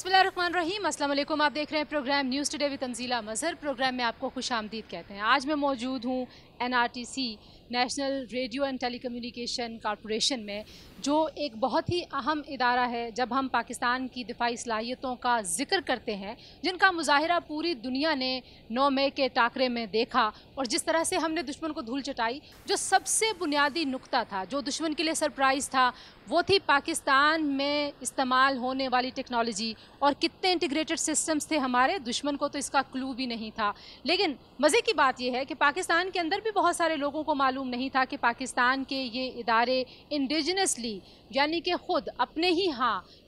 बिस्मिल्लाहिर्रहमानिर्रहीम, अस्सलाम वालेकुम। आप देख रहे हैं program news today with Tanzeela Mazhar. Program में आपको खुशामदीद कहते हैं। आज मैं मौजूद हूँ NRTC national radio and telecommunication corporation में, जो एक बहुत ही अहम इदारा है जब हम पाकिस्तान की दिफाई सलाहियतों का ज़िक्र करते हैं, जिनका मुजाहिरा पूरी दुनिया ने 9 मई के टाकरे में देखा। और जिस तरह से हमने दुश्मन को धूल चटाई, जो सबसे बुनियादी नुक्ता था, जो दुश्मन के लिए सरप्राइज़ था, वो थी पाकिस्तान में इस्तेमाल होने वाली टेक्नोलॉजी। और कितने इंटीग्रेटेड सिस्टम्स थे हमारे, दुश्मन को तो इसका क्लू भी नहीं था। लेकिन मज़े की बात यह है कि पाकिस्तान के अंदर भी बहुत सारे लोगों को मालूम नहीं था कि पाकिस्तान के ये इदारे इंडिजिनसली, यानी कि ख़ुद अपने ही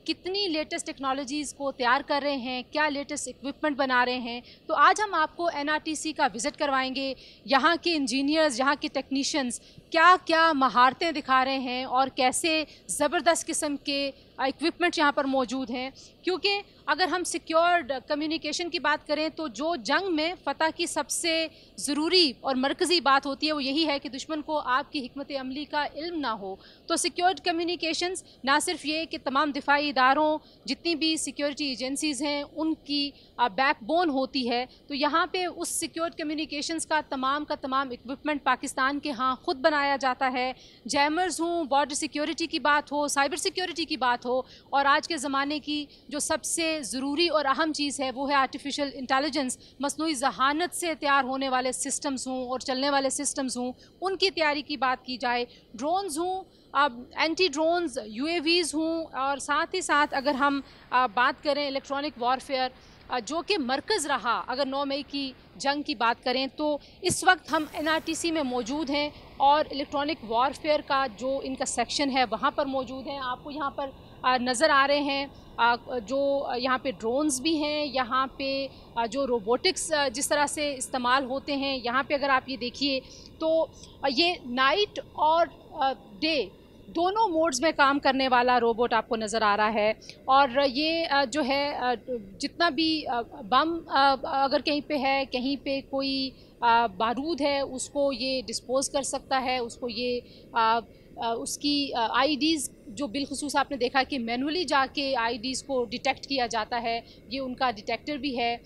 कितनी लेटेस्ट टेक्नोलॉजीज़ को तैयार कर रहे हैं, क्या लेटेस्ट इक्विपमेंट बना रहे हैं। तो आज हम आपको NRTC का विज़िट करवाएंगे। यहाँ के इंजीनियर्स, यहाँ के टेक्नीशियंस क्या क्या महारतें दिखा रहे हैं और कैसे ज़बरदस्त किस्म के इक्विपमेंट यहाँ पर मौजूद हैं। क्योंकि अगर हम सिक्योर्ड कम्युनिकेशन की बात करें तो जो जंग में फ़तह की सबसे ज़रूरी और मरकज़ी बात होती है वो यही है कि दुश्मन को आपकी हिकमत अमली का इल्म ना हो। तो सिक्योर्ड कम्युनिकेशंस ना सिर्फ ये कि तमाम दिफाई इदारों, जितनी भी सिक्योरिटी एजेंसीज़ हैं, उनकी बैकबोन होती है। तो यहाँ पे उस सिक्योर्ड कम्युनिकेशंस का तमाम इक्विपमेंट पाकिस्तान के ख़ुद बनाया जाता है। जैमर्स हों, बॉर्डर सिक्योरिटी की बात हो, साइबर सिक्योरिटी की बात हो, और आज के ज़माने की जो सबसे ज़रूरी और अहम चीज़ है वो है आर्टिफिशियल इंटेलिजेंस। मसनूई ज़हानत से तैयार होने वाले सिस्टम्स हों और चलने वाले सिस्टम्स हों, उनकी तैयारी की बात की जाए। ड्रोन्स हों, एंटी ड्रोन्स, UAVs हों, और साथ ही साथ अगर हम बात करें इलेक्ट्रॉनिक वॉरफेयर, जो कि मरकज़ रहा अगर 9 मई की जंग की बात करें, तो इस वक्त हम NRTC में मौजूद हैं और इलेक्ट्रॉनिक वॉरफेयर का जो इनका सेक्शन है वहाँ पर मौजूद हैं। आपको यहाँ पर नज़र आ रहे हैं जो यहाँ पे ड्रोन्स भी हैं, यहाँ पे जो रोबोटिक्स जिस तरह से इस्तेमाल होते हैं। यहाँ पे अगर आप ये देखिए तो ये नाइट और डे दोनों मोड्स में काम करने वाला रोबोट आपको नज़र आ रहा है। और ये जो है जितना भी बम अगर कहीं पे है, कहीं पे कोई बारूद है, उसको ये डिस्पोज़ कर सकता है। उसको ये उसकी IDs जो बिलखुसूस आपने देखा कि मैनुअली जाके IDs को डिटेक्ट किया जाता है, ये उनका डिटेक्टर भी है।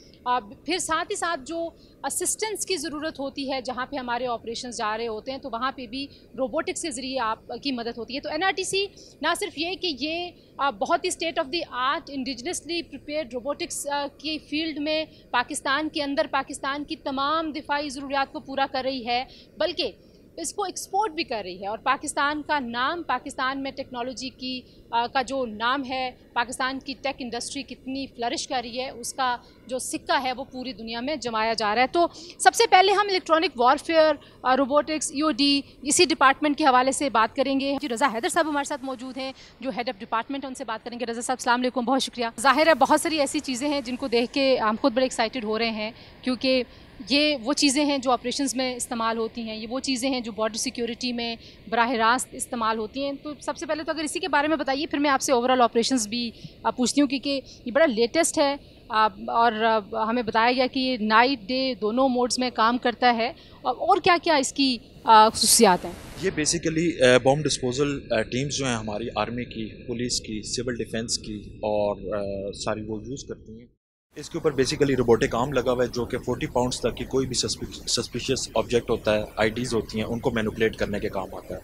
फिर साथ ही साथ जो असिस्टेंस की ज़रूरत होती है, जहाँ पे हमारे ऑपरेशंस जा रहे होते हैं, तो वहाँ पे भी रोबोटिक्स के ज़रिए आपकी मदद होती है। तो NRTC ना सिर्फ ये कि ये बहुत ही state of the art indigenously prepared robotics की फ़ील्ड में पाकिस्तान के अंदर पाकिस्तान की तमाम दिफाई ज़रूरियात को पूरा कर रही है, बल्कि इसको एक्सपोर्ट भी कर रही है। और पाकिस्तान का नाम, पाकिस्तान में टेक्नोलॉजी की का जो नाम है, पाकिस्तान की टेक इंडस्ट्री कितनी फ्लरिश कर रही है, उसका जो सिक्का है वो पूरी दुनिया में जमाया जा रहा है। तो सबसे पहले हम इलेक्ट्रॉनिक वॉरफेयर, रोबोटिक्स, EOD इसी डिपार्टमेंट के हवाले से बात करेंगे। जी, रज़ा हैदर साहब हमारे साथ मौजूद हैं, जो हेड ऑफ़ डिपार्टमेंट है, उनसे बात करेंगे। रज़ा साहब, अस्सलाम वालेकुम, बहुत शुक्रिया। ज़ाहिर है बहुत सारी ऐसी चीज़ें हैं जिनको देख के हम खुद बड़े एक्साइटेड हो रहे हैं, क्योंकि ये वो चीज़ें हैं जो ऑपरेशंस में इस्तेमाल होती हैं, ये वो चीज़ें हैं जो बॉर्डर सिक्योरिटी में बराह रास्त इस्तेमाल होती हैं। तो सबसे पहले तो अगर इसी के बारे में बताइए, फिर मैं आपसे ओवरऑल ऑपरेशंस भी पूछती हूँ, क्योंकि ये बड़ा लेटेस्ट है और हमें बताया गया कि ये नाइट डे दोनों मोड्स में काम करता है। और क्या क्या इसकी खुसूसियात हैं? ये बेसिकली बॉम्ब डिस्पोजल टीम्स जो हैं हमारी आर्मी की, पुलिस की, सिविल डिफेंस की और सारी वो यूज़ करती हैं। इसके ऊपर बेसिकली रोबोटिक आर्म लगा हुआ है, जो कि 40 पाउंड्स तक की कोई भी सस्पिशियस ऑब्जेक्ट होता है, IDs होती हैं, उनको मैनिपुलेट करने के काम आता है।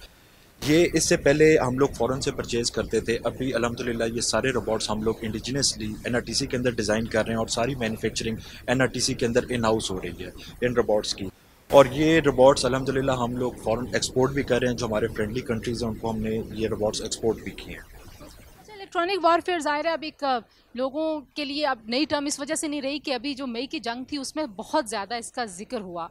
ये इससे पहले हम लोग फ़ॉरेन से परचेज़ करते थे। अभी अल्हम्दुलिल्लाह ये सारे रोबोट्स हम लोग इंडिजिनसली NRTC के अंदर डिज़ाइन कर रहे हैं और सारी मैन्युफैक्चरिंग NRTC के अंदर इन हाउस हो रही है इन रोबोट्स की। और ये रोबोट्स अल्हम्दुलिल्लाह हम लोग फ़ॉरेन एक्सपोर्ट भी कर रहे हैं। जो हमारे फ्रेंडली कंट्रीज़ हैं उनको हमने ये रोबोट्स एक्सपोर्ट भी किए हैं। इलेक्ट्रॉनिक वॉरफेयर ज़ाहिर है अब एक लोगों के लिए अब नई टर्म इस वजह से नहीं रही कि अभी जो मई की जंग थी उसमें बहुत ज़्यादा इसका जिक्र हुआ।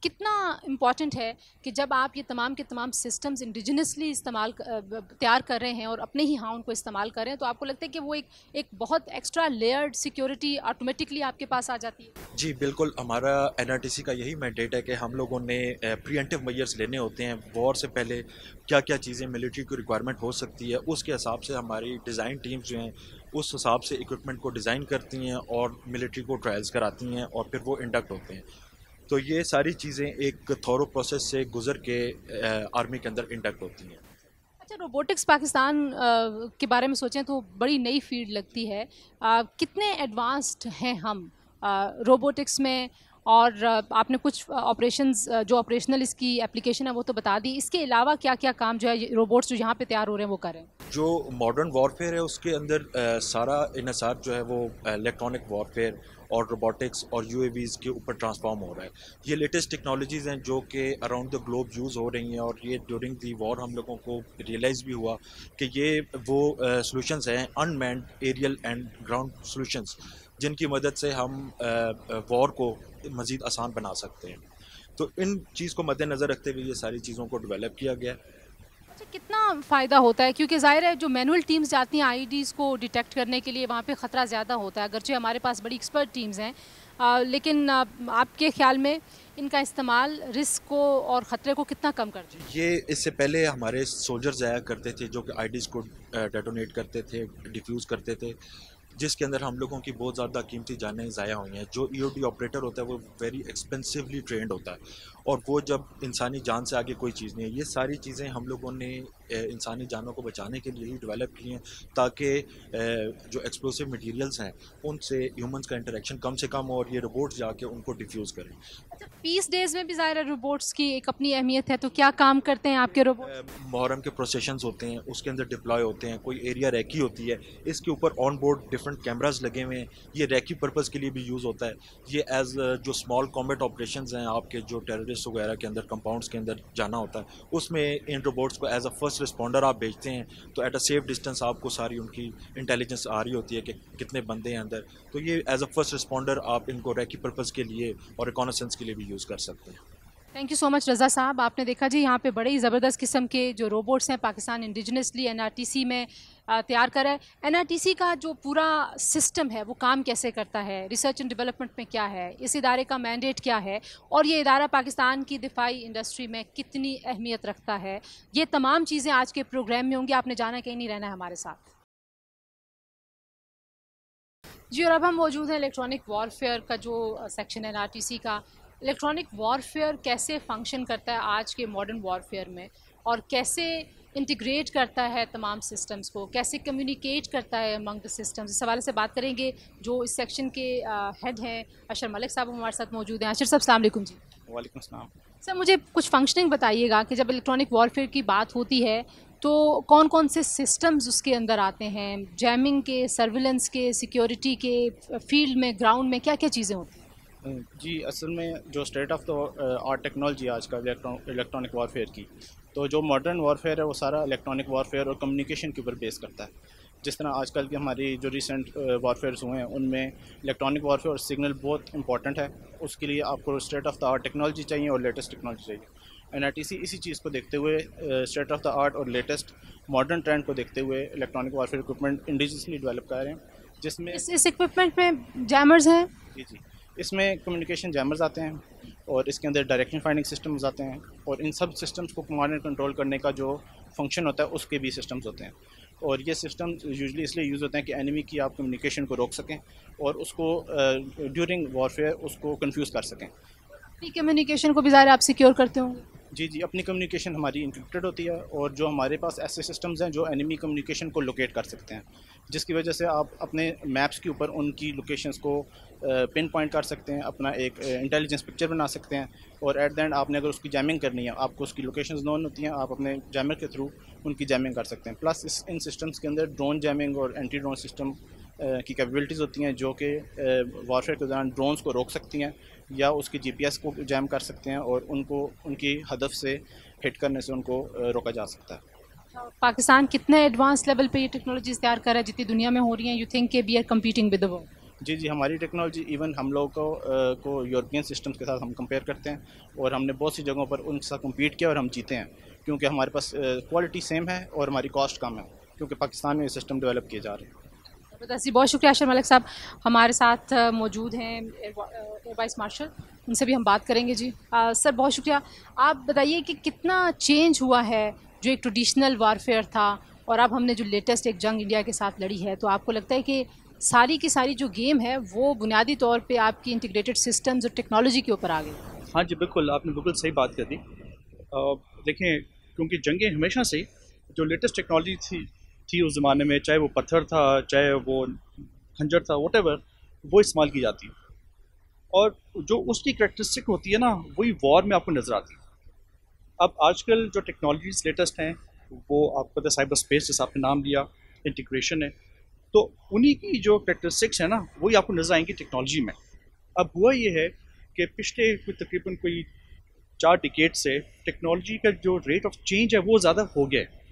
कितना इम्पॉर्टेंट है कि जब आप ये तमाम के तमाम सिस्टम्स इंडिजिनसली तैयार कर रहे हैं और अपने ही उनको इस्तेमाल कर रहे हैं, तो आपको लगता है कि वो एक बहुत एक्स्ट्रा लेयर्ड सिक्योरिटी ऑटोमेटिकली आपके पास आ जाती है? जी बिल्कुल, हमारा NRTC का यही मैंडेट है कि हम लोगों ने प्रिवेंटिव मेजर्स लेने होते हैं। वॉर से पहले क्या क्या चीज़ें मिलिट्री की रिक्वायरमेंट हो सकती है, उसके हिसाब से हमारी डिज़ाइन टीम्स जो हैं उस हिसाब से इक्विपमेंट को डिज़ाइन करती हैं और मिलिट्री को ट्रायल्स कराती हैं और फिर वो इंडक्ट होते हैं। तो ये सारी चीज़ें एक थॉरो प्रोसेस से गुज़र के आर्मी के अंदर इंडक्ट होती हैं। अच्छा, रोबोटिक्स पाकिस्तान के बारे में सोचें तो बड़ी नई फील्ड लगती है। कितने एडवांस्ड हैं हम रोबोटिक्स में? और आपने कुछ ऑपरेशंस जो ऑपरेशनल इसकी एप्लीकेशन है वो तो बता दी, इसके अलावा क्या क्या काम जो है रोबोट्स जो यहाँ पे तैयार हो रहे हैं वो करें? जो मॉडर्न वॉरफेयर है उसके अंदर सारा इन्हसार जो है वो इलेक्ट्रॉनिक वॉरफेयर और रोबोटिक्स और यूएवीज़ के ऊपर ट्रांसफॉर्म हो रहा है। ये लेटेस्ट टेक्नोलॉजीज़ हैं जो कि अराउंड द ग्लोब यूज़ हो रही हैं, और ये ड्यूरिंग दी वॉर हम लोगों को रियलाइज़ भी हुआ कि ये वो सॉल्यूशंस हैं, unmanned aerial and ground solutions, जिनकी मदद से हम वॉर को मज़ीद आसान बना सकते हैं। तो इन चीज़ को मद्देनज़र रखते हुए ये सारी चीज़ों को डेवलप किया गया है। अच्छा, कितना फ़ायदा होता है? क्योंकि ज़ाहिर है जो मैनुअल टीम्स जाती हैं आईईडीज़ को डिटेक्ट करने के लिए, वहाँ पे ख़तरा ज़्यादा होता है, अगरचे हमारे पास बड़ी एक्सपर्ट टीम्स हैं, लेकिन आपके ख़्याल में इनका इस्तेमाल रिस्क को और ख़तरे को कितना कम करता है? ये इससे पहले हमारे सोल्जर्स आया करते थे जो कि आईडीज़ को डेटोनेट करते थे, डिफ्यूज़ करते थे, जिसके अंदर हम लोगों की बहुत ज़्यादा कीमती जानें ज़ाया हुई हैं। जो ईओडी ऑपरेटर होता है वो वेरी एक्सपेंसिवली ट्रेंड होता है, और वो जब इंसानी जान से आगे कोई चीज़ नहीं है। ये सारी चीज़ें हम लोगों ने इंसानी जानों को बचाने के लिए ही डेवलप की हैं, ताकि जो एक्सप्लोसिव मटेरियल्स हैं उनसे ह्यूमंस का इंटरेक्शन कम से कम हो, और ये रोबोट्स जाके उनको डिफ्यूज़ करें। अच्छा, पीस डेज़ में भी ज़ाहिर है रोबोट्स की एक अपनी अहमियत है, तो क्या काम करते हैं आपके रोबोट? मुहर्रम के प्रोसेशंस होते हैं, उसके अंदर डिप्लॉय होते हैं, कोई एरिया रैकी होती है, इसके ऊपर ऑन बोर्ड डिफरेंट कैमरास लगे हुए हैं। ये रैकी पर्पज़ के लिए भी यूज़ होता है। ये एज जो स्मॉल कॉम्बैट ऑपरेशंस हैं, आपके जो टेररिस्ट वगैरह के अंदर कंपाउंड्स के अंदर जाना होता है, उसमें इन रोबोट्स को एज अ फर्स्ट रिस्पॉन्डर आप भेजते हैं, तो एट अ सेफ डिस्टेंस आपको सारी उनकी इंटेलिजेंस आ रही होती है कि कितने बंदे हैं अंदर। तो ये एज अ फर्स्ट रिस्पॉन्डर आप इनको रैकी पर्पज़ के लिए और रिकॉनेसेंस के लिए भी यूज़ कर सकते हैं। थैंक यू सो मच रज़ा साहब। आपने देखा जी यहाँ पे बड़े ही ज़बरदस्त किस्म के जो रोबोट्स हैं पाकिस्तान इंडिजिनसली एनआरटीसी में तैयार करा है। एनआरटीसी का जो पूरा सिस्टम है वो काम कैसे करता है, रिसर्च एंड डेवलपमेंट में क्या है, इस इदारे का मैंडेट क्या है, और ये इदारा पाकिस्तान की दिफाई इंडस्ट्री में कितनी अहमियत रखता है, ये तमाम चीज़ें आज के प्रोग्राम में होंगी। आपने जाना कहीं नहीं, रहना है हमारे साथ जी। और अब हम मौजूद हैं इलेक्ट्रॉनिक वॉरफेयर का जो सेक्शन है एनआरटीसी का। इलेक्ट्रॉनिक वॉरफेयर कैसे फंक्शन करता है आज के मॉडर्न वॉरफेयर में, और कैसे इंटीग्रेट करता है तमाम सिस्टम्स को, कैसे कम्युनिकेट करता है अमंग द सिस्टम्स, इस हवाले से बात करेंगे। जो इस सेक्शन के हेड हैं अशर मलिक साहब हमारे साथ मौजूद हैं। अशर साहब अस्सलाम वालेकुम जी। वालेकुम अस्सलाम। सर, मुझे कुछ फंक्शनिंग बताइएगा कि जब इलेक्ट्रॉनिक वॉरफेयर की बात होती है तो कौन कौन से सिस्टम्स उसके अंदर आते हैं, जैमिंग के, सर्विलेंस के, सिक्योरिटी के, फील्ड में, ग्राउंड में क्या क्या चीज़ें होती हैं? जी, असल में जो state of the art technology आज का इलेक्ट्रॉनिक वॉरफेयर की, तो जो मॉडर्न वॉरफेयर है वो सारा इलेक्ट्रॉनिक वॉरफेयर और कम्युनिकेशन के ऊपर बेस करता है। जिस तरह आजकल की हमारी जो रिसेंट वॉरफेयर्स हुए हैं उनमें इलेक्ट्रॉनिक वॉरफेयर और सिग्नल बहुत इंपॉर्टेंट है। उसके लिए आपको state of the art technology चाहिए और लेटेस्ट टेक्नोलॉजी चाहिए। एनआरटीसी इसी चीज़ को देखते हुए स्टेट ऑफ द आर्ट और लेटेस्ट मॉडर्न ट्रेंड को देखते हुए electronic warfare equipment indigenously develop कर रहे हैं, जिसमें इस इक्विपमेंट में जैमर्स हैं? जी, इसमें कम्युनिकेशन जैमर्स आते हैं और इसके अंदर डायरेक्शन फाइंडिंग सिस्टम्स आते हैं, और इन सब सिस्टम्स को कमांड एंड कंट्रोल करने का जो फंक्शन होता है उसके भी सिस्टम्स होते हैं। और ये सिस्टम्स यूजुअली इसलिए यूज़ होते हैं कि एनिमी की आप कम्युनिकेशन को रोक सकें और उसको ड्यूरिंग वॉरफेयर उसको कंफ्यूज कर सकें। कम्युनिकेशन को भी ज़ाहिर आप सिक्योर करते होंगे? जी, अपनी कम्युनिकेशन हमारी इंक्रिप्टेड होती है, और जो हमारे पास ऐसे सिस्टम्स हैं जो एनिमी कम्युनिकेशन को लोकेट कर सकते हैं, जिसकी वजह से आप अपने मैप्स के ऊपर उनकी लोकेशंस को पिन पॉइंट कर सकते हैं, अपना एक इंटेलिजेंस पिक्चर बना सकते हैं, और एट द एंड आपने अगर उसकी जैमिंग करनी है, आपको उसकी लोकेशंस नोन होती हैं, आप अपने जैमर के थ्रू उनकी जैमिंग कर सकते हैं। प्लस इन सिस्टम्स के अंदर ड्रोन जैमिंग और एंटी ड्रोन सिस्टम की कैपेबिलिटीज़ होती हैं, जो कि वॉरफेयर के दौरान ड्रोन्स को रोक सकती हैं या उसकी जीपीएस को जैम कर सकते हैं, और उनको उनकी हदफ से हिट करने से उनको रोका जा सकता है। पाकिस्तान कितने एडवांस लेवल पे ये टेक्नोलॉजीज तैयार कर रहा है जितनी दुनिया में हो रही हैं? You think we are competing with the world? जी, हमारी टेक्नोलॉजी इवन हम लोग को यूरोपियन सिस्टम्स के साथ हम कंपेयर करते हैं, और हमने बहुत सी जगहों पर उनके साथ कम्पीट किया और हम जीते हैं, क्योंकि हमारे पास क्वालिटी सेम है और हमारी कॉस्ट कम है, क्योंकि पाकिस्तान में ये सिस्टम डेवलप किए जा रहे हैं। ज़बरदस्त, बहुत शुक्रिया अशर मलिक साहब हमारे साथ मौजूद हैं, एयर वाइस मार्शल, उनसे भी हम बात करेंगे जी। सर, बहुत शुक्रिया। आप बताइए कि कितना चेंज हुआ है जो एक ट्रेडिशनल वारफेयर था और अब हमने जो लेटेस्ट एक जंग इंडिया के साथ लड़ी है, तो आपको लगता है कि सारी की सारी जो गेम है वो बुनियादी तौर पे आपकी इंटीग्रेटेड सिस्टम्स और टेक्नोलॉजी के ऊपर आ गई? हाँ जी, बिल्कुल, आपने बिल्कुल सही बात कर दी। देखें, क्योंकि जंगें हमेशा से جو لیٹسٹ ٹیکنالوجی تھی اس زمانے میں، چاہے وہ پتھر تھا، چاہے وہ کھنجر تھا، واٹ ایور، وہ استعمال کی جاتی ہے. اور جو اس کی کریکٹرسٹک ہوتی ہے نا، وہی وار میں آپ کو نظر آتی ہے. اب آج کل جو ٹیکنالوجیز لیٹسٹ ہیں وہ آپ کو پتہ ہے، سائبر اسپیس جیسا آپ نے نام لیا، انٹیگریشن ہے، تو انہی کی جو کریکٹرسٹکس ہیں نا وہی آپ کو نظر آئیں گی ٹیکنالوجی میں. اب ہوا یہ ہے کہ پچھلے تقریباً کوئی 4 ڈیکیڈ سے ٹیکنالوجی کا جو ریٹ آف چینج ہے وہ زیادہ ہو گیا ہے.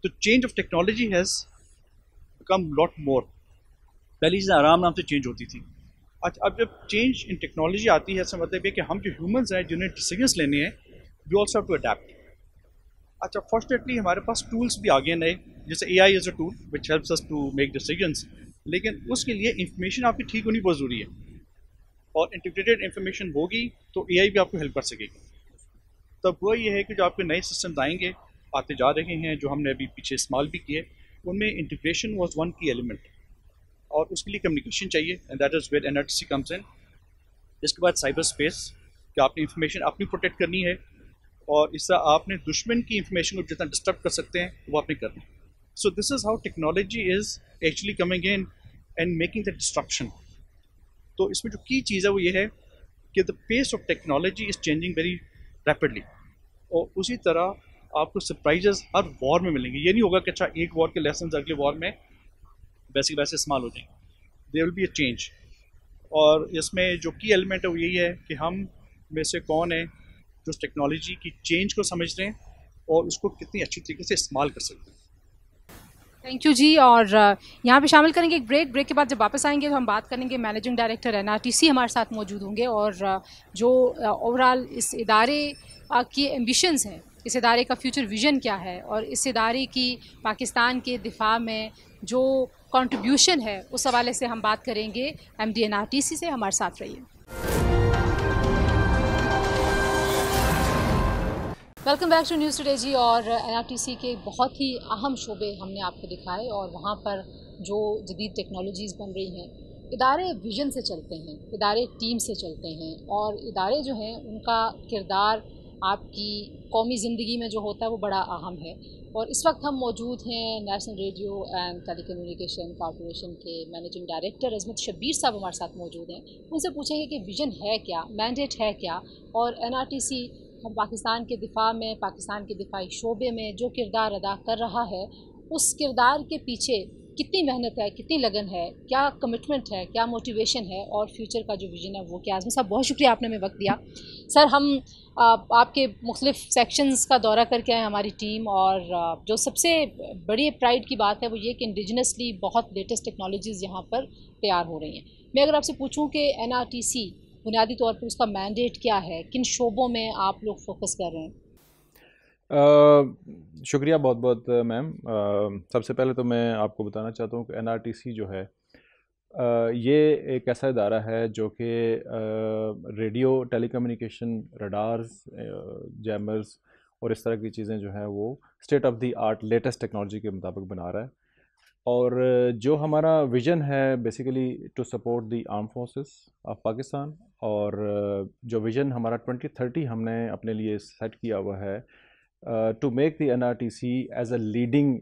تو change of technology has become lot more. پہلی چیزیں آرام سے چینج ہوتی تھی. اب جب چینج ان ٹیکنالوجی آتی ہے، اس کا مطلب یہ کہ ہم جو ہیومنز ہیں جنہیں ڈیسیجنس لینے ہیں، we also have to adapt. اچھا فارچونیٹلی ہمارے پاس ٹولس بھی آگے نئے، جیسے A I is a tool which helps us to make decisions, لیکن اس کے لیے انفارمیشن آپ کی ٹھیک ہونی بہت ضروری ہے، اور انٹیگریٹڈ انفارمیشن ہوگی تو اے آئی بھی آپ کو ہیلپ کر سکے گی. تب وہ یہ ہے کہ جو آپ کے نئے سسٹمز آئیں گے، آتے جا رہے ہیں، جو ہم نے ابھی پیچھے استعمال بھی کیے، ان میں integration was one key element, اور اس کے لیے کمیونیکیشن چاہیے، and that is where NRTC comes in. اس کے بعد سائبر اسپیس، کہ آپ نے انفارمیشن اپنی پروٹیکٹ کرنی ہے، اور اس طرح آپ نے دشمن کی انفارمیشن کو جتنا ڈسٹرب کر سکتے ہیں وہ آپ نے کرنا. So this is how technology is actually coming in and making the destruction. تو اس میں جو کی چیز ہے وہ یہ ہے کہ the pace of technology is changing very rapidly, اور اسی طرح آپ کو سرپرائزز ہر وار میں ملیں گے. یہ نہیں ہوگا کہ اچھا ایک وار کے لیسنز اگلے وار میں ویسے استعمال ہو جائیں گے. دیر ول بی اے چینج. اور اس میں جو کی ایلیمنٹ ہے وہ یہی ہے کہ ہم میں سے کون ہیں جو اس ٹیکنالوجی کی چینج کو سمجھ رہے ہیں اور اس کو کتنی اچھی طریقے سے استعمال کر سکتے ہیں. تھینک یو جی. اور یہاں پہ شامل کریں گے ایک بریک کے بعد جب واپس آئیں گے تو ہم بات کریں گے مینیجنگ ڈائریکٹر NRTC ہمارے ساتھ موجود ہوں گے، اور جو اوور آل اس ادارے کی ایمبیشنز ہیں، اس ادارے کا فیوچر ویژن کیا ہے، اور اس ادارے کی پاکستان کے دفاع میں جو کنٹریبیوشن ہے اس حوالے سے ہم بات کریں گے MD NRTC سے. ہمارے ساتھ رہیے. Welcome back to news today جی. اور NRTC کے بہت ہی اہم شعبے ہم نے آپ کو دکھائے، اور وہاں پر جو جدید ٹیکنالوجیز بن رہی ہیں، ادارے ویژن سے چلتے ہیں، ادارے ٹیم سے چلتے ہیں، اور ادارے جو ہیں ان کا کردار آپ کی قومی زندگی میں جو ہوتا ہے وہ بڑا اہم ہے. اور اس وقت ہم موجود ہیں National Radio and Telecommunication Corporation کے مینیجنگ ڈائریکٹر عظمت شبیر صاحب ہمارے ساتھ موجود ہیں. ان سے پوچھیں گے کہ ویژن ہے کیا، مینڈیٹ ہے کیا، اور NRTC ہم پاکستان کے دفاع میں، پاکستان کے دفاعی شعبے میں جو کردار ادا کر رہا ہے، اس کردار کے پیچھے کتنی محنت ہے، کتنی لگن ہے، کیا کمٹمنٹ ہے، کیا موٹیویشن ہے، اور فیوچر کا جو ویژن ہے وہ کیا. اعظم صاحب بہت شکریہ آپ نے ہمیں وقت دیا. سر ہم آپ کے مختلف سیکشنز کا دورہ کر کے آئے ہماری ٹیم، اور جو سب سے بڑی پرائڈ کی بات ہے وہ یہ کہ انڈیجنسلی بہت لیٹسٹ ٹیکنالوجیز یہاں پر تیار ہو رہی ہیں. میں اگر آپ سے پوچھوں کہ NRTC بنیادی طور پر اس کا مینڈیٹ کیا ہے، کن شعبوں میں آپ لوگ فوکس کر رہے ہیں؟ شکریہ بہت بہت میم. سب سے پہلے تو میں آپ کو بتانا چاہتا ہوں کہ NRTC جو ہے یہ ایک ایسا ادارہ ہے جو کہ ریڈیو، ٹیلی کمیونیکیشن، ریڈارز، جیمرز اور اس طرح کی چیزیں جو ہیں وہ state of the art latest technology کے مطابق بنا رہا ہے. اور جو ہمارا ویژن ہے basically to support the arm forces of Pakistan, اور جو ویژن ہمارا 2030 ہم نے اپنے لیے سیٹ کیا ہوا ہے to make the NRTC as a leading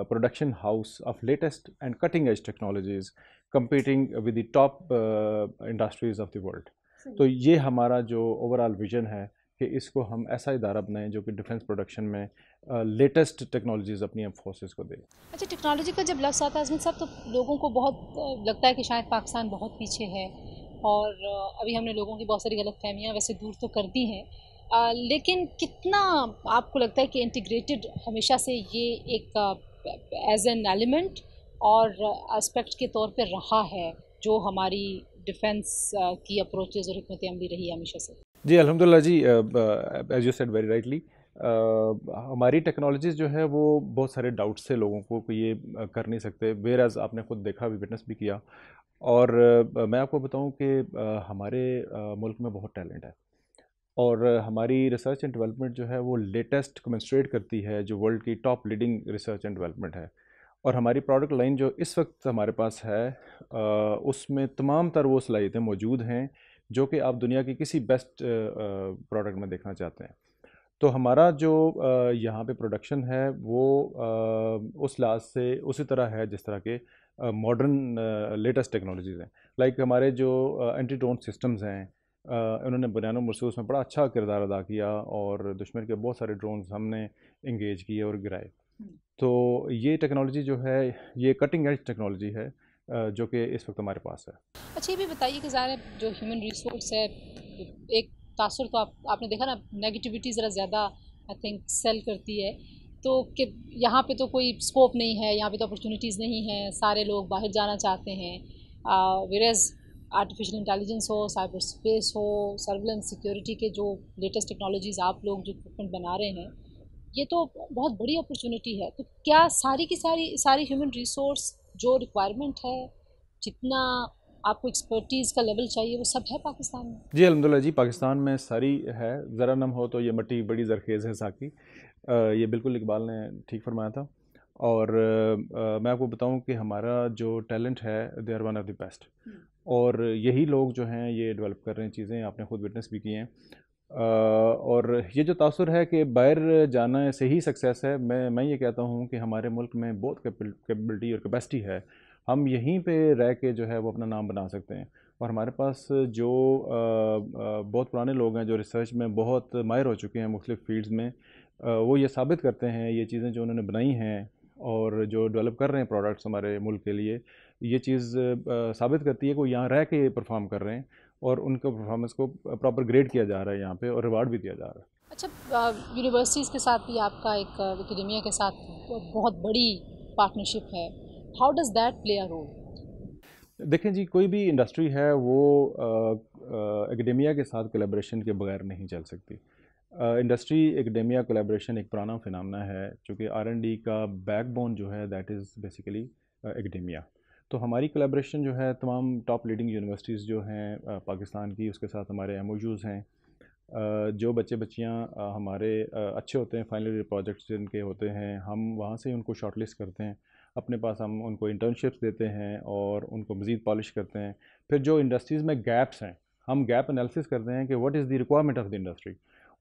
production house of latest and cutting edge technologies competing with the top industries of the world. تو یہ ہمارا جو اوور آل ویژن ہے کہ اس کو ہم ایسا ادارہ بنائیں جو کہ ڈیفنس پروڈکشن میں لیٹسٹ ٹیکنالوجیز اپنی فورسز کو دے. اچھا، ٹیکنالوجی کا جب لفظ آتا ہے عظمت صاحب تو لوگوں کو بہت لگتا ہے کہ شاید پاکستان بہت پیچھے ہے، اور ابھی ہم نے لوگوں کی بہت ساری غلط فہمیاں ویسے دور تو کر دی ہیں، لیکن کتنا آپ کو لگتا ہے کہ انٹیگریٹڈ ہمیشہ سے یہ ایک ایز این ایلیمنٹ اور اسپیکٹ کے طور پہ رہا ہے جو ہماری ڈیفنس کی اپروچز اور حکمت عملی رہی ہے ہمیشہ سے؟ جی الحمدللہ جی، as you said very rightly, ہماری ٹیکنالوجیز جو ہے وہ بہت سارے ڈاؤٹس تھے لوگوں کو کہ یہ کر نہیں سکتے، ویئر ایز آپ نے خود دیکھا بھی، وٹنس بھی کیا. اور میں آپ کو بتاؤں کہ ہمارے ملک میں بہت ٹیلنٹ ہے، اور ہماری ریسرچ اینڈ ڈیولپمنٹ جو ہے وہ لیٹسٹ کمنسٹریٹ کرتی ہے جو ورلڈ کی top leading research and development ہے. اور ہماری پروڈکٹ لائن جو اس وقت ہمارے پاس ہے اس میں تمام تر وہ صلاحیتیں موجود ہیں جو کہ آپ دنیا کی کسی بیسٹ پروڈکٹ میں دیکھنا چاہتے ہیں. تو ہمارا جو یہاں پہ پروڈکشن ہے وہ اس لحاظ سے اسی طرح ہے جس طرح کے ماڈرن لیٹسٹ ٹیکنالوجیز ہیں. لائک ہمارے جو اینٹی ڈرون سسٹمز ہیں انہوں نے بنیان و مرصوص میں بڑا اچھا کردار ادا کیا اور دشمن کے بہت سارے ڈرونز ہم نے انگیج کیے اور گرائے. تو یہ ٹیکنالوجی جو ہے یہ کٹنگ ایج ٹیکنالوجی ہے جو کہ اس وقت ہمارے پاس ہے. اچھا یہ بھی بتائیے کہ ظاہر ہے جو ہیومن ریسورس ہے ایک تاثر تو آپ نے دیکھا نا نیگیٹیوٹی ذرا زیادہ آئی تھنک سیل کرتی ہے تو کہ یہاں پہ تو کوئی اسکوپ نہیں ہے, یہاں پہ تو اپرچونیٹیز نہیں ہیں, سارے لوگ باہر جانا چاہتے ہیں. ویئرز آرٹیفیشیل انٹیلیجنس ہو, سائبر اسپیس ہو, سرویلنس سیکیورٹی کے جو لیٹسٹ ٹیکنالوجیز آپ لوگ جو اکوپمنٹ بنا رہے ہیں یہ تو بہت بڑی اپرچونیٹی ہے. تو کیا ساری کی ساری ہیومن ریسورس جو ریکوائرمنٹ ہے جتنا آپ کو ایکسپرٹیز کا لیول چاہیے وہ سب ہے پاکستان میں؟ جی الحمدللہ جی پاکستان میں ساری ہے. ذرا نم ہو تو یہ مٹی بڑی زرخیز ہے ساکی. یہ بالکل اقبال نے ٹھیک فرمایا تھا. اور میں آپ کو بتاؤں کہ ہمارا جو ٹیلنٹ ہے they are one of the best, اور یہی لوگ جو ہیں یہ ڈیولپ کر رہے ہیں چیزیں, آپ نے خود وٹنس بھی کی ہیں. اور یہ جو تاثر ہے کہ باہر جانا سے ہی سکسیس ہے, میں یہ کہتا ہوں کہ ہمارے ملک میں بہت کیپبلٹی اور کیپیسٹی ہے. ہم یہیں پہ رہ کے جو ہے وہ اپنا نام بنا سکتے ہیں. اور ہمارے پاس جو بہت پرانے لوگ ہیں جو ریسرچ میں بہت ماہر ہو چکے ہیں مختلف فیلڈز میں, وہ یہ ثابت کرتے ہیں یہ چیزیں جو انہوں نے بنائی ہیں اور جو ڈیولپ کر رہے ہیں پروڈکٹس ہمارے ملک کے لیے, یہ چیز ثابت کرتی ہے کہ وہ یہاں رہ کے پرفارم کر رہے ہیں اور ان کا پرفارمنس کو پراپر گریڈ کیا جا رہا ہے یہاں پہ اور ریوارڈ بھی دیا جا رہا ہے. اچھا یونیورسٹیز کے ساتھ بھی آپ کا ایک اکیڈیمیا کے ساتھ بہت بڑی پارٹنرشپ ہے, how does that play a role? دیکھیں جی کوئی بھی انڈسٹری ہے وہ اکیڈیمیا کے ساتھ کولیبریشن کے بغیر نہیں چل سکتی. انڈسٹری اکیڈیمیا کولیبریشن ایک پرانا فنامنا ہے چونکہ R&D کا بیک بون جو ہے دیٹ از بیسیکلی اکیڈیمیا. تو ہماری کولیبریشن جو ہے تمام ٹاپ لیڈنگ یونیورسٹیز جو ہیں پاکستان کی, اس کے ساتھ ہمارے MOUs ہیں. جو بچیاں ہمارے اچھے ہوتے ہیں فائنل ایئر پروجیکٹس جن کے ہوتے ہیں, ہم وہاں سے ان کو شارٹ لسٹ کرتے ہیں اپنے پاس, ہم ان کو انٹرنشپس دیتے ہیں اور ان کو مزید پالش کرتے ہیں. پھر جو انڈسٹریز میں گیپس ہیں ہم گیپ انالیسس کرتے ہیں کہ what is the requirement of the industry.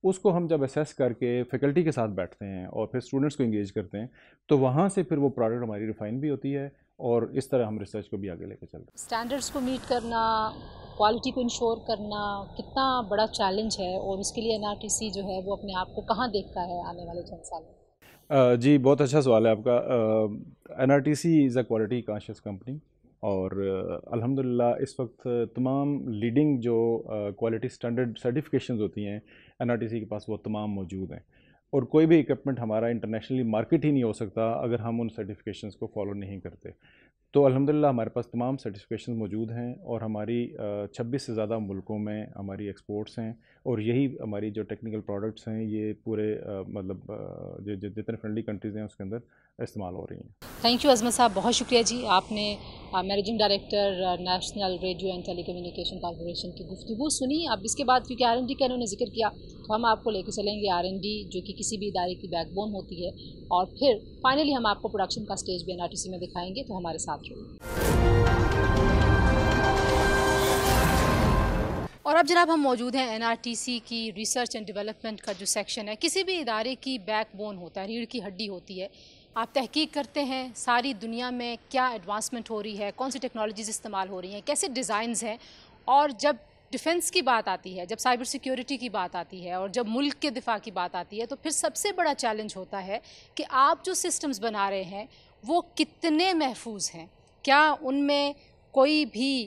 اس کو ہم جب اسیس کر کے فیکلٹی کے ساتھ بیٹھتے ہیں اور پھر اسٹوڈنٹس کو انگیج کرتے ہیں تو وہاں سے پھر وہ پروڈکٹ ہماری ریفائن بھی ہوتی ہے اور اس طرح ہم ریسرچ کو بھی آگے لے کے چلتے ہیں. اسٹینڈرڈس کو میٹ کرنا, کوالٹی کو انشور کرنا کتنا بڑا چیلنج ہے, اور اس کے لیے NRTC جو ہے وہ اپنے آپ کو کہاں دیکھتا ہے آنے والے چند سالوں میں؟ جی بہت اچھا سوال ہے آپ کا. NRTC is a quality conscious company اور الحمدللہ اس وقت تمام لیڈنگ جو کوالٹی اسٹینڈرڈ سرٹیفکیشنز ہوتی ہیں NRTC کے پاس وہ تمام موجود ہیں. اور کوئی بھی اکوپمنٹ ہمارا انٹرنیشنلی مارکیٹ ہی نہیں ہو سکتا اگر ہم ان سرٹیفکیشنز کو فالو نہیں کرتے. تو الحمدللہ ہمارے پاس تمام سرٹیفکیشنز موجود ہیں اور ہماری 26 سے زیادہ ملکوں میں ہماری ایکسپورٹس ہیں اور یہی ہماری جو ٹیکنیکل پروڈکٹس ہیں یہ پورے مطلب جتنے فرینڈلی کنٹریز ہیں اس کے اندر استعمال ہو رہی ہیں. تھینک یو عظمت صاحب, بہت شکریہ جی. آپ نے managing director National Radio and Telecommunication Corporation کی گفتگو سنی. اب اس کے بعد کیونکہ R&D کا انہوں نے ذکر کیا تو ہم آپ کو لے کے چلیں گے R&D جو کہ کسی بھی ادارے کی بیک بون ہوتی ہے, اور پھر فائنلی ہم آپ کو پروڈکشن کا اسٹیج بھی NRTC میں دکھائیں گے. تو ہمارے ساتھ رہیے. اور اب جناب ہم موجود ہیں NRTC کی ریسرچ اینڈ ڈیولپمنٹ کا جو سیکشن ہے. کسی بھی ادارے کی بیک بون ہوتا ہے, ریڑھ کی ہڈی ہوتی ہے. آپ تحقیق کرتے ہیں ساری دنیا میں کیا ایڈوانسمنٹ ہو رہی ہے, کون سی ٹیکنالوجیز استعمال ہو رہی ہیں, کیسے ڈیزائنز ہیں, اور جب ڈیفنس کی بات آتی ہے, جب سائبر سیکیورٹی کی بات آتی ہے, اور جب ملک کے دفاع کی بات آتی ہے, تو پھر سب سے بڑا چیلنج ہوتا ہے کہ آپ جو سسٹمز بنا رہے ہیں وہ کتنے محفوظ ہیں. کیا ان میں کوئی بھی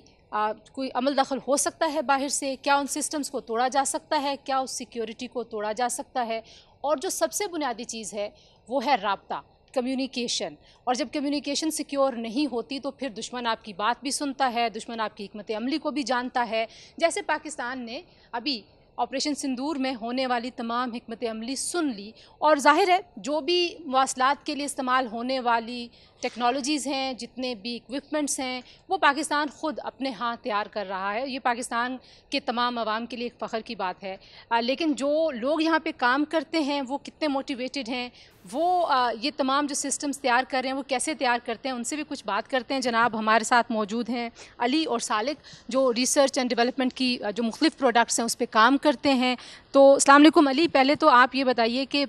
کوئی عمل دخل ہو سکتا ہے باہر سے, کیا ان سسٹمز کو توڑا جا سکتا ہے, کیا اس سیکیورٹی کو توڑا جا سکتا ہے, اور جو سب سے بنیادی چیز ہے وہ ہے رابطہ, کمیونیکیشن. اور جب کمیونیکیشن سیکیور نہیں ہوتی تو پھر دشمن آپ کی بات بھی سنتا ہے, دشمن آپ کی حکمت عملی کو بھی جانتا ہے. جیسے پاکستان نے ابھی آپریشن سندور میں ہونے والی تمام حکمت عملی سن لی, اور ظاہر ہے جو بھی مواصلات کے لیے استعمال ہونے والی ٹیکنالوجیز ہیں, جتنے بھی اکوپمنٹس ہیں, وہ پاکستان خود اپنے ہاتھ تیار کر رہا ہے. یہ پاکستان کے تمام عوام کے لیے ایک فخر کی بات ہے. لیکن جو لوگ یہاں پہ کام کرتے ہیں وہ کتنے موٹیویٹڈ ہیں, وہ یہ تمام جو سسٹمز تیار کر رہے ہیں وہ کیسے تیار کرتے ہیں, ان سے بھی کچھ بات کرتے ہیں. جناب ہمارے ساتھ موجود ہیں علی اور سالک, جو ریسرچ اینڈ ڈیولپمنٹ کی جو مختلف پروڈکٹس ہیں اس پہ کام کرتے ہیں. تو السلام علیکم علی, پہلے تو آپ یہ بتائیے کہ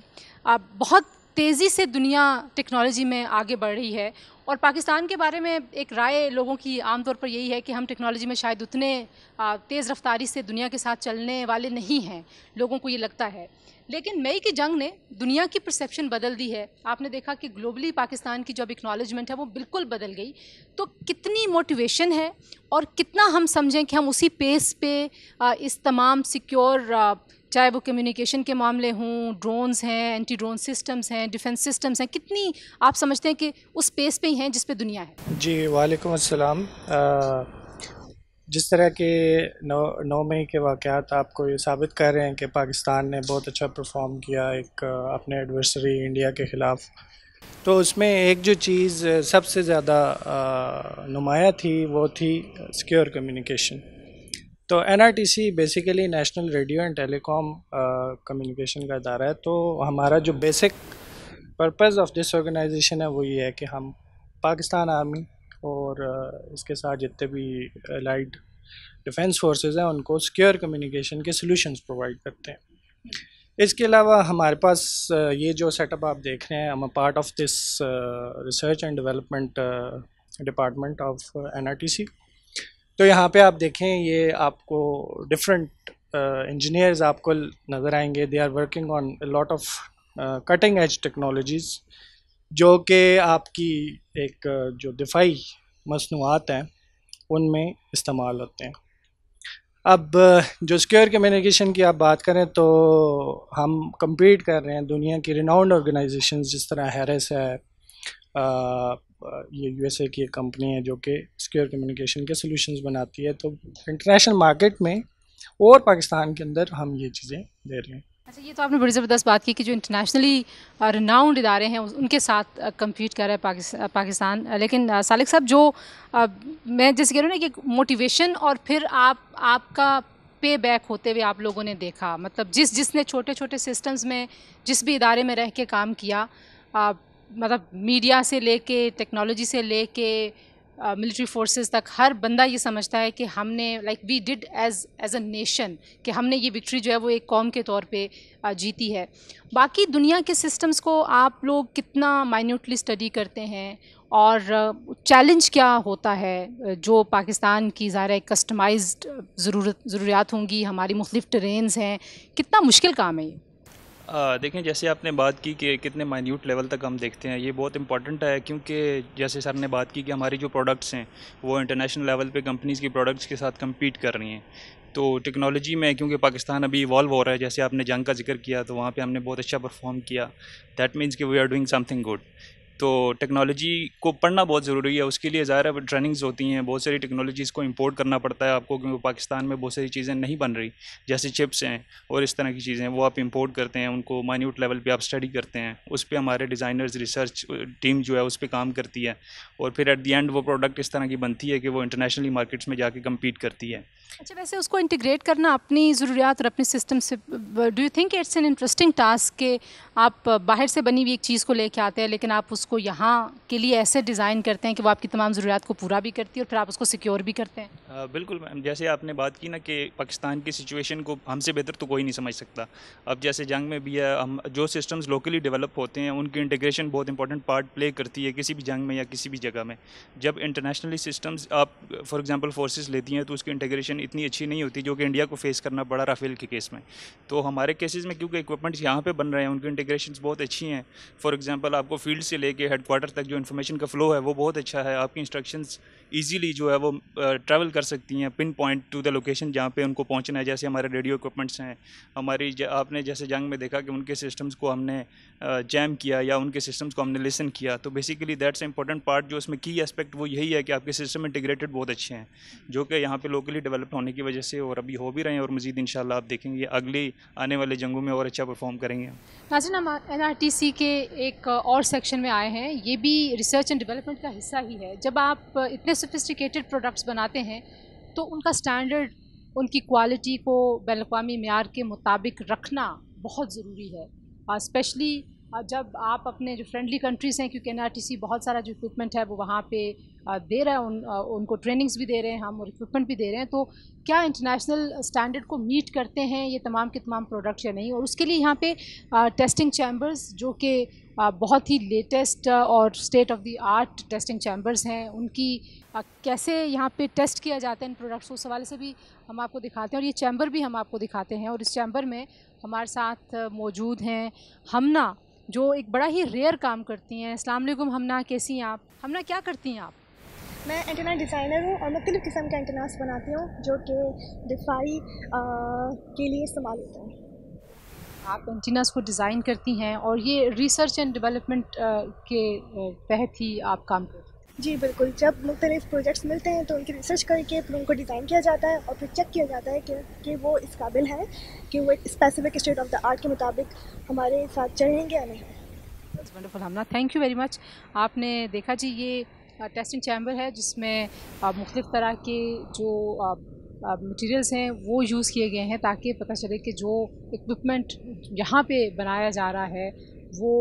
بہت تیزی سے دنیا ٹیکنالوجی میں آگے بڑھ رہی ہے, اور پاکستان کے بارے میں ایک رائے لوگوں کی عام طور پر یہی ہے کہ ہم ٹیکنالوجی میں شاید اتنے تیز رفتاری سے دنیا کے ساتھ چلنے والے نہیں ہیں, لوگوں کو یہ لگتا ہے. لیکن مئی کی جنگ نے دنیا کی پرسیپشن بدل دی ہے. آپ نے دیکھا کہ گلوبلی پاکستان کی جو اب اکنالجمنٹ ہے وہ بالکل بدل گئی. تو کتنی موٹیویشن ہے اور کتنا ہم سمجھیں کہ ہم اسی پیس پہ اس تمام سیکیور, چاہے وہ کمیونیکیشن کے معاملے ہوں, ڈرونز ہیں, اینٹی ڈرون سسٹمز ہیں, ڈیفنس سسٹمز ہیں, کتنی آپ سمجھتے ہیں کہ اس پیس پہ ہی ہیں جس پہ دنیا ہے؟ جی وعلیکم السلام. جس طرح کے 9 مئی کے واقعات آپ کو یہ ثابت کر رہے ہیں کہ پاکستان نے بہت اچھا پرفارم کیا ایک اپنے ایڈورسری انڈیا کے خلاف, تو اس میں ایک جو چیز سب سے زیادہ نمایاں تھی وہ تھی سیکیور کمیونیکیشن. تو NRTC basically National Radio and Telecom communication کا ادارہ ہے. تو ہمارا جو basic purpose of this organization ہے وہ یہ ہے کہ ہم پاکستان آرمی اور اس کے ساتھ جتنے بھی الائڈ ڈیفنس فورسز ہیں ان کو سیکیور کمیونیکیشن کے سلوشنز پرووائڈ کرتے ہیں. اس کے علاوہ ہمارے پاس یہ جو سیٹ اپ آپ دیکھ رہے ہیں, ہم part of this research and development department of NRTC. تو یہاں پہ آپ دیکھیں, یہ آپ کو ڈفرینٹ انجینئرز آپ کو نظر آئیں گے. They are working on lot of cutting edge technologies جو کہ آپ کی ایک جو دفاعی مصنوعات ہیں ان میں استعمال ہوتے ہیں. اب جو سیکیور کمیونیکیشن کی آپ بات کریں تو ہم کمپیٹ کر رہے ہیں دنیا کی ریناؤنڈ آرگنائزیشنز جس طرح ہیرس ہے, یہ USA کی ایک کمپنی ہے جو کہ سیکیور کمیونیکیشن کے سلوشنز بناتی ہے. تو انٹرنیشنل مارکیٹ میں اور پاکستان کے اندر ہم یہ چیزیں دے رہے ہیں. اچھا, یہ تو آپ نے بڑی زبردست بات کی کہ جو انٹرنیشنلی ریناؤنڈ ادارے ہیں ان کے ساتھ کمپیٹ کر رہا ہے پاکستان. لیکن سالک صاحب, جو میں جیسے کہہ رہا ہوں نا کہ موٹیویشن اور پھر آپ کا پے بیک ہوتے ہوئے آپ لوگوں نے دیکھا, مطلب جس نے چھوٹے چھوٹے سسٹمز میں جس بھی ادارے میں رہ کے کام کیا, مطلب میڈیا سے لے کے ٹیکنالوجی سے لے کے ملٹری فورسز تک, ہر بندہ یہ سمجھتا ہے کہ ہم نے like we did as a nation, کہ ہم نے یہ وکٹری جو ہے وہ ایک قوم کے طور پہ جیتی ہے. باقی دنیا کے سسٹمز کو آپ لوگ کتنا مائنیوٹلی اسٹڈی کرتے ہیں, اور چیلنج کیا ہوتا ہے جو پاکستان کی ظاہر کسٹمائزڈ ضروریات ہوں گی, ہماری مختلف ٹرینز ہیں, کتنا مشکل کام ہے یہ؟ دیکھیں, جیسے آپ نے بات کی کہ کتنے مائنیوٹ لیول تک ہم دیکھتے ہیں, یہ بہت امپورٹنٹ ہے, کیونکہ جیسے سر نے بات کی کہ ہماری جو پروڈکٹس ہیں وہ انٹرنیشنل لیول پہ کمپنیز کی پروڈکٹس کے ساتھ کمپیٹ کر رہی ہیں. تو ٹیکنالوجی میں کیونکہ پاکستان ابھی ایوالو ہو رہا ہے, جیسے آپ نے جنگ کا ذکر کیا تو وہاں پہ ہم نے بہت اچھا پرفارم کیا. دیٹ مینس کہ we are doing something good. تو ٹیکنالوجی کو پڑھنا بہت ضروری ہے. اس کے لیے ظاہر ہے ٹریننگز ہوتی ہیں, بہت ساری ٹیکنالوجیز کو امپورٹ کرنا پڑتا ہے آپ کو, کیونکہ پاکستان میں بہت ساری چیزیں نہیں بن رہی, جیسے چپس ہیں اور اس طرح کی چیزیں, وہ آپ امپورٹ کرتے ہیں, ان کو مائنیوٹ لیول پہ آپ اسٹڈی کرتے ہیں, اس پہ ہمارے ڈیزائنرز ریسرچ ٹیم جو ہے اس پہ کام کرتی ہے, اور پھر ایٹ دی اینڈ وہ پروڈکٹ اس طرح کی بنتی ہے کہ وہ انٹرنیشنلی مارکیٹس میں جا کے کمپیٹ کرتی ہے. اچھا, ویسے اس کو انٹیگریٹ کرنا اپنی ضروریات اور اپنے سسٹم سے, do you think it's an interesting task کہ آپ باہر سے بنی ہوئی ایک چیز کو لے کے آتے ہیں لیکن آپ اس کو یہاں کے لیے ایسے ڈیزائن کرتے ہیں کہ وہ آپ کی تمام ضروریات کو پورا بھی کرتی ہے اور پھر آپ اس کو سیکیور بھی کرتے ہیں؟ بالکل میم, جیسے آپ نے بات کی نا کہ پاکستان کی سچویشن کو ہم سے بہتر تو کوئی نہیں سمجھ سکتا. اب جیسے جنگ میں بھی ہے, ہم جو سسٹمز لوکلی ڈیولپ ہوتے ہیں ان کی انٹیگریشن بہت امپورٹنٹ پارٹ پلے کرتی ہے کسی بھی جنگ میں یا کسی بھی جگہ میں. جب انٹرنیشنلی سسٹمز آپ فار ایگزامپل فورسز لیتی ہیں تو اس کی انٹیگریشن اتنی اچھی نہیں ہوتی جو کہ انڈیا کو فیس کرنا پڑا رافیل کے کیس میں. تو ہمارے کیسز میں کیونکہ اکوپمنٹس یہاں پہ بن رہے ہیں ان کی انٹیگریشنز بہت اچھی ہیں. فار ایگزامپل آپ کو فیلڈ سے لے کے ہیڈ کوارٹر تک جو انفارمیشن کا فلو ہے وہ بہت اچھا ہے. آپ کی انسٹرکشنز ایزیلی جو ہے وہ ٹریول کر سکتی ہیں pinpoint to the location جہاں پہ ان کو پہنچنا ہے. جیسے ہمارے ریڈیو اکوپمنٹس ہیں, ہماری آپ نے جیسے جنگ میں دیکھا کہ ان کے سسٹمز کو ہم نے جیم کیا یا ان کے سسٹمز کو ہم نے لسن کیا. تو بیسیکلی دیٹس امپورٹنٹ پارٹ, جو اس میں کی اسپیکٹ وہ یہی ہے کہ آپ کے سسٹم انٹیگریٹڈ بہت اچھے ہیں, جو کہ یہاں پہ لوکلی ڈیولپ ہونے کی وجہ سے اور ابھی ہو بھی رہے ہیں, اور مزید انشاءاللہ آپ دیکھیں گے اگلی آنے والے جنگوں میں اور اچھا پرفارم کریں گے. ناظرین, ہم NRTC کے ایک اور سیکشن میں آئے आए हैं, ये भी रिसर्च एंड डेवलपमेंट का हिस्सा ही है. जब आप इतने सोफिस्टिकेटेड प्रोडक्ट्स बनाते हैं तो उनका स्टैंडर्ड, उनकी क्वालिटी को बैनुल-अक़वामी मेयार के मुताबिक रखना बहुत ज़रूरी है, स्पेशली जब आप अपने जो फ्रेंडली कंट्रीज़ हैं, क्योंकि NRTC बहुत सारा जो इक्विपमेंट है वो वहाँ पे दे रहा है, उनको ट्रेनिंग्स भी दे रहे हैं हम और इक्विपमेंट भी दे रहे हैं. तो क्या इंटरनेशनल स्टैंडर्ड को मीट करते हैं ये तमाम के तमाम प्रोडक्ट्स या नहीं? और उसके लिए यहाँ पे टेस्टिंग चैम्बर्स जो कि बहुत ही लेटेस्ट और state of the art testing chambers हैं, उनकी कैसे यहाँ पे टेस्ट किया जाता है इन प्रोडक्ट्स, उस हवाले से भी हम आपको दिखाते हैं. और ये चैम्बर भी हम आपको दिखाते हैं. और इस चैम्बर में हमारे साथ मौजूद हैं हमना, जो एक बड़ा ही रेयर काम करती हैं. अस्सलाम वालेकुम हमना, कैसी हैं आप? हमना, क्या करती हैं आप? मैं एंटेना डिज़ाइनर हूँ और मुख्तलिफ़ किस्म के एंटेनास बनाती हूँ जो कि दिफाई के लिए इस्तेमाल होते हैं. आप एंटीनास को डिज़ाइन करती हैं और ये रिसर्च एंड डेवलपमेंट के तहत ही आप काम करती हैं? जी बिल्कुल. जब मुख्तलिफ़ प्रोजेक्ट्स मिलते हैं तो उनकी रिसर्च करके फिर उनको डिज़ाइन किया जाता है और फिर चेक किया जाता है कि वो इस काबिल हैं कि वो एक specific state of the art के मुताबिक हमारे साथ चलेंगे या नहीं. That's wonderful Hamna, thank you very much. आपने देखा जी, ये टेस्टिंग चैम्बर है जिसमें मुख्तलिफ़ तरह के जो मटीरियल्स हैं वो यूज़ किए गए हैं ताकि पता चले कि जो इक्विपमेंट यहाँ पे बनाया जा रहा है वो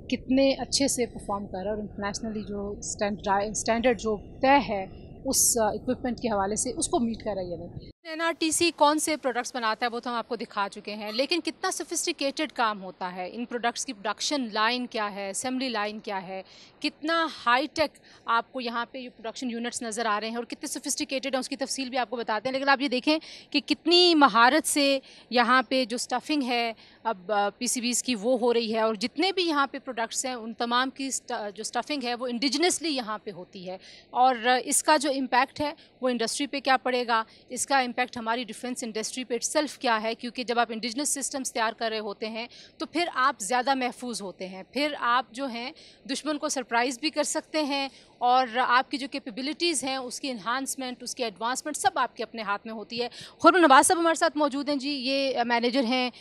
कितने अच्छे से परफॉर्म कर रहा है और इंटरनेशनली जो स्टैंडर्ड जो तय है उस इक्विपमेंट के हवाले से उसको मीट कर रहा है या नहीं. NRTC कौन से प्रोडक्ट्स बनाता है वो तो हम आपको दिखा चुके हैं, लेकिन कितना सोफिस्टिकेटेड काम होता है, इन प्रोडक्ट्स की प्रोडक्शन लाइन क्या है, असेंबली लाइन क्या है, कितना हाई टेक आपको यहाँ पे ये प्रोडक्शन यूनिट्स नज़र आ रहे हैं और कितने सोफिस्टिकेटेड हैं उसकी तफसील भी आपको बताते हैं. लेकिन आप ये देखें कि कितनी महारत से यहाँ पे जो स्टफिंग है अब PCBs की वो हो रही है और जितने भी यहाँ पे प्रोडक्ट्स हैं उन तमाम की जो स्टफिंग है वो इंडिजिनसली यहाँ पे होती है. और इसका जो इम्पैक्ट है वो इंडस्ट्री पे क्या पड़ेगा, इसका इम्पैक्ट हमारी डिफेंस इंडस्ट्री पे इटसेल्फ क्या है, क्योंकि जब आप इंडिजिनस सिस्टम्स तैयार कर रहे होते हैं तो फिर आप ज़्यादा महफूज होते हैं, फिर आप जो हैं दुश्मन को सरप्राइज़ भी कर सकते हैं और आपकी जो कैपेबिलिटीज़ हैं उसकी इन्हांसमेंट, उसकी एडवांसमेंट सब आपके अपने हाथ में होती है. खुर्रम नवाज़ साहब हमारे साथ मौजूद हैं जी, ये मैनेजर हैं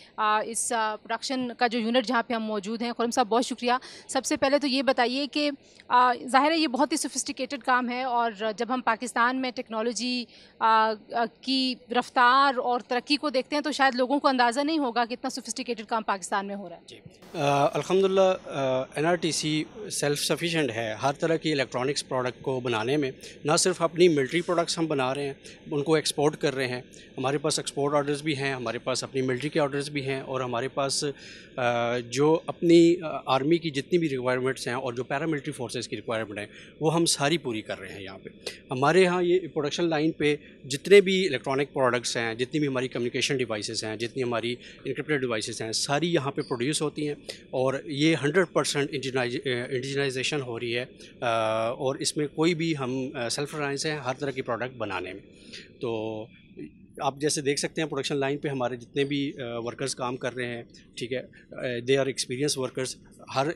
इस प्रोडक्शन का जो यूनिट जहाँ पे हम मौजूद हैं. खुर्रम साहब बहुत शुक्रिया. सबसे पहले तो ये बताइए कि ज़ाहिर है ये बहुत ही सोफिस्टिकेटेड काम है और जब हम पाकिस्तान में टेक्नोलॉजी की रफ्तार और तरक्की को देखते हैं तो शायद लोगों को अंदाज़ा नहीं होगा कि इतना सोफिस्टिकेटेड काम पाकिस्तान में हो रहा है. जी अल्हम्दुलिल्लाह NRTC सेल्फ सफिशेंट है हर तरह की इलेक्ट्रॉनिक्स प्रोडक्ट को बनाने में. ना सिर्फ अपनी मिलिट्री प्रोडक्ट्स हम बना रहे हैं, उनको एक्सपोर्ट कर रहे हैं. हमारे पास एक्सपोर्ट ऑर्डर्स भी हैं, हमारे पास अपनी मिलिट्री के ऑर्डर्स भी हैं और हमारे पास जो अपनी आर्मी की जितनी भी रिक्वायरमेंट्स हैं और जो पैरामिलिट्री फोर्सेस की रिक्वायरमेंट है वो हम सारी पूरी कर रहे हैं. यहाँ पे हमारे यहाँ ये प्रोडक्शन लाइन पे जितने भी इलेक्ट्रॉनिक प्रोडक्ट्स हैं, जितनी भी हमारी कम्युनिकेशन डिवाइसेस हैं, जितनी हमारी इनक्रिप्टेड डिवाइसेस हैं, सारी यहाँ पे प्रोड्यूस होती हैं और ये 100% इंडिजिनाइजेशन हो रही है और इसमें कोई भी हम सेल्फ रिलायंस हैं हर तरह की प्रोडक्ट बनाने में. तो आप जैसे देख सकते हैं प्रोडक्शन लाइन पे हमारे जितने भी वर्कर्स काम कर रहे हैं, ठीक है, दे आर एक्सपीरियंस वर्कर्स. हर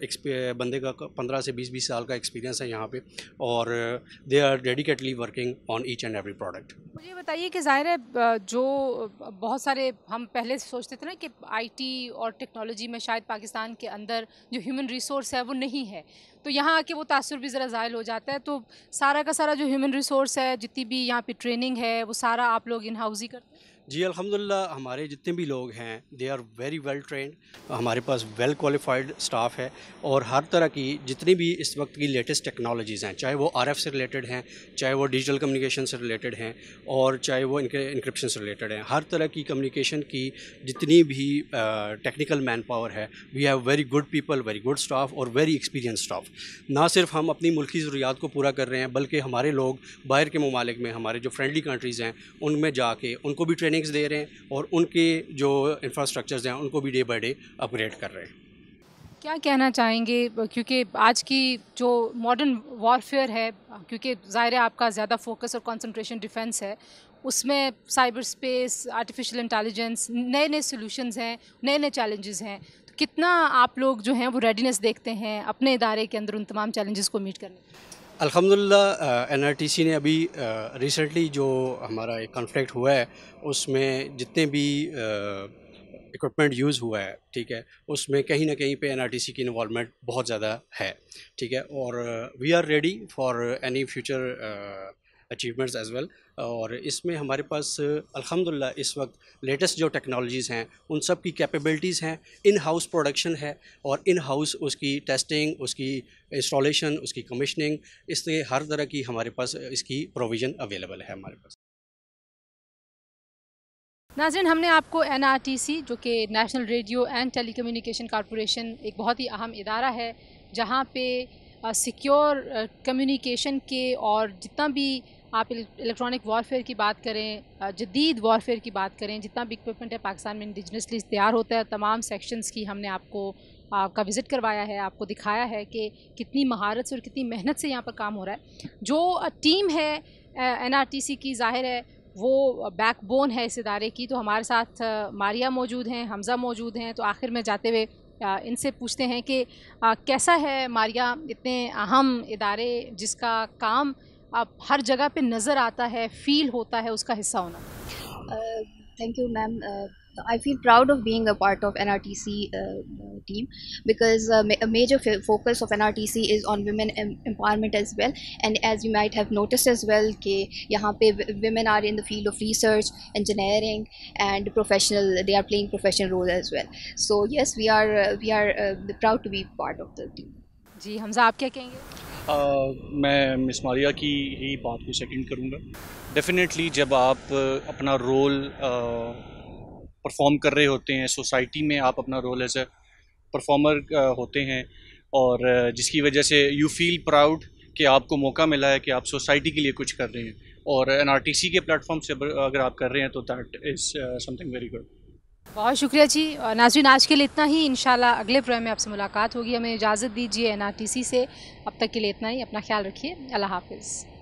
बंदे का 15 से 20 साल का एक्सपीरियंस है यहाँ पे और they are dedicatedly working on each and every product. मुझे बताइए कि ज़ाहिर है जो बहुत सारे हम पहले सोचते थे ना कि IT और टेक्नोलॉजी में शायद पाकिस्तान के अंदर जो ह्यूमन रिसोर्स है वो नहीं है, तो यहाँ आके वो तासुर भी ज़रा ज़ाहिल हो जाता है. तो सारा का सारा जो ह्यूमन रिसोर्स है, जितनी भी यहाँ पे ट्रेनिंग है, वो सारा आप लोग इन हाउस ही करते हैं? जी अल्हम्दुलिल्लाह हमारे जितने भी लोग हैं they are very well trained. हमारे पास वेल क्वालिफाइड स्टाफ है और हर तरह की जितनी भी इस वक्त की लेटेस्ट टेक्नोलॉजीज़ हैं, चाहे वो RF से रिलेटेड हैं, चाहे वो डिजिटल कम्युनिकेशन से रिलेटेड हैं और चाहे वो इनके इनक्रिप्शन से रिलेटेड हैं, हर तरह की कम्युनिकेशन की जितनी भी टेक्निकल मैन पावर है, we have very good people, very good staff और वेरी एक्सपीरियंस स्टाफ. ना सिर्फ हम अपनी मुल्की ज़रूरियात को पूरा कर रहे हैं बल्कि हमारे लोग बाहर के ममालिक में, हमारे जो फ्रेंडली कंट्रीज़ हैं उनमें जाके उनको भी ट्रेनिंग्स दे रहे हैं और उनके जो इंफ्रास्ट्रक्चर्स हैं उनको भी डे बाय डे अपग्रेड कर रहे हैं. क्या कहना चाहेंगे, क्योंकि आज की जो मॉडर्न वॉरफेयर है, क्योंकि ज़ाहिर है आपका ज़्यादा फोकस और कंसंट्रेशन डिफेंस है, उसमें साइबर स्पेस, आर्टिफिशियल इंटेलिजेंस, नए नए सॉल्यूशंस हैं, नए नए चैलेंजेस हैं, तो कितना आप लोग जो हैं वो रेडीनेस देखते हैं अपने इदारे के अंदर उन तमाम चैलेंजेस को मीट करने के? अल्हम्दुलिल्लाह NRTC ने अभी रिसेंटली जो हमारा एक कॉन्फ्लिक्ट हुआ है उसमें जितने भी इक्विपमेंट यूज़ हुआ है, ठीक है, उसमें कहीं ना कहीं पे NRTC की इन्वॉल्वमेंट बहुत ज़्यादा है, ठीक है, और we are ready for any future achievements as well. और इसमें हमारे पास अल्हम्दुलिल्लाह इस वक्त लेटेस्ट जो टेक्नोलॉजीज़ हैं उन सब की कैपेबिलिटीज़ हैं, इन हाउस प्रोडक्शन है और इन हाउस उसकी टेस्टिंग, उसकी इंस्टॉलेशन, उसकी कमिशनिंग, इसलिए हर तरह की हमारे पास इसकी प्रोविज़न अवेलेबल है हमारे पास। नाज़रीन, हमने आपको NRTC जो कि national radio and telecommunication corporation एक बहुत ही अहम इदारा है जहाँ पे सिक्योर कम्युनिकेशन के और जितना भी आप इलेक्ट्रॉनिक वॉरफेयर की बात करें, जदीद वॉरफेयर की बात करें, जितना भी इक्विपमेंट है पाकिस्तान में इंडिजिनसली तैयार होता है, तमाम सेक्शंस की हमने आपको का विज़िट करवाया है, आपको दिखाया है कि कितनी महारत से और कितनी मेहनत से यहाँ पर काम हो रहा है। जो टीम है NRTC की, ज़ाहिर है वो बैकबोन है इस इदारे की। तो हमारे साथ मारिया मौजूद हैं, हमज़ा मौजूद हैं। तो आखिर में जाते हुए इनसे पूछते हैं कि कैसा है मारिया, इतने अहम इदारे जिसका काम अब हर जगह पे नज़र आता है, फ़ील होता है, उसका हिस्सा होना। Thank you, ma'am. I feel proud of being a part of NRTC team because a major focus of NRTC is on women empowerment as well. And as you might have noticed as well, कि यहाँ पे women are in the field of research, engineering, and professional. They are playing professional role as well. So yes, we are proud to be part of the team. जी हमज़ा, आप क्या कहेंगे? मैं miss Maria की ही बात को सेकंड करूँगा। डेफिनेटली जब आप अपना रोल परफॉर्म कर रहे होते हैं सोसाइटी में, आप अपना रोल एज ए परफॉर्मर होते हैं और जिसकी वजह से यू फील प्राउड कि आपको मौका मिला है कि आप सोसाइटी के लिए कुछ कर रहे हैं, और NRTC के प्लेटफॉर्म से अगर आप कर रहे हैं तो that is something very good. बहुत शुक्रिया जी। नाज़रीन, आज के लिए इतना ही। इंशाल्लाह अगले प्रोग्राम में आपसे मुलाकात होगी। हमें इजाज़त दीजिए NRTC से। अब तक के लिए इतना ही। अपना ख्याल रखिए। अल्लाह हाफ़िज़।